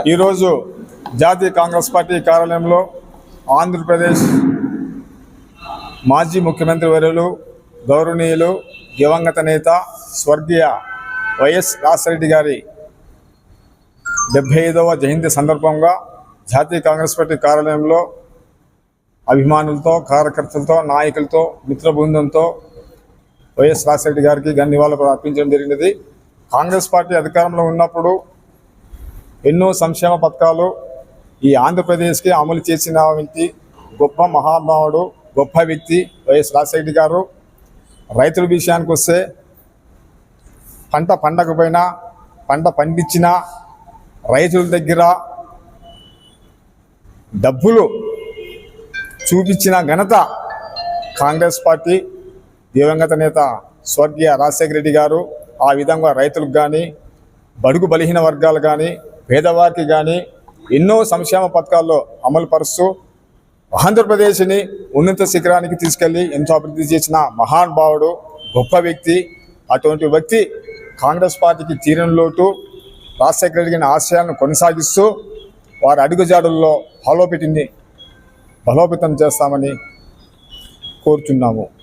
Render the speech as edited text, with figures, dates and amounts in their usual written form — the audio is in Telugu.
ఈరోజు జాతీయ కాంగ్రెస్ పార్టీ కార్యాలయంలో ఆంధ్రప్రదేశ్ మాజీ ముఖ్యమంత్రి వర్యులు గౌరవనీయులు దివంగత నేత స్వర్గీయ వైఎస్ రాజశేఖర గారి 75వ జయంతి సందర్భంగా జాతీయ కాంగ్రెస్ పార్టీ కార్యాలయంలో అభిమానులతో, కార్యకర్తలతో, నాయకులతో, మిత్ర బృందంతో వైఎస్ రాజశేఖర గారికి ధన్యవాదాలు అర్పించడం జరిగినది. కాంగ్రెస్ పార్టీ అధికారంలో ఉన్నప్పుడు ఎన్నో సంక్షేమ పథకాలు ఈ ఆంధ్రప్రదేశ్కి అమలు చేసిన వ్యక్తి, గొప్ప మహానుభావుడు, గొప్ప వ్యక్తి వైఎస్ రాజశేఖర గారు. రైతుల విషయానికి వస్తే పంట పండకపోయినా, పంట పండించిన రైతుల దగ్గర డబ్బులు చూపించిన ఘనత కాంగ్రెస్ పార్టీ దివంగత నేత స్వర్గీయ రాజశేఖర రెడ్డి గారు. ఆ విధంగా రైతులకు కానీ, బడుగు బలహీన వర్గాలు కానీ, పేదవారికి కానీ ఎన్నో సంక్షేమ పథకాల్లో అమలు పరుస్తూ ఆంధ్రప్రదేశ్ని ఉన్నత శిఖరానికి తీసుకెళ్లి ఎంతో అభివృద్ధి చేసిన మహానుభావుడు, గొప్ప వ్యక్తి. అటువంటి వ్యక్తి కాంగ్రెస్ పార్టీకి తీరని లోటు. రాజశేఖర రెడ్డి గారి ఆశయాలను కొనసాగిస్తూ వారి అడుగుజాడుల్లో బలోపేతం చేస్తామని కోరుచున్నాము.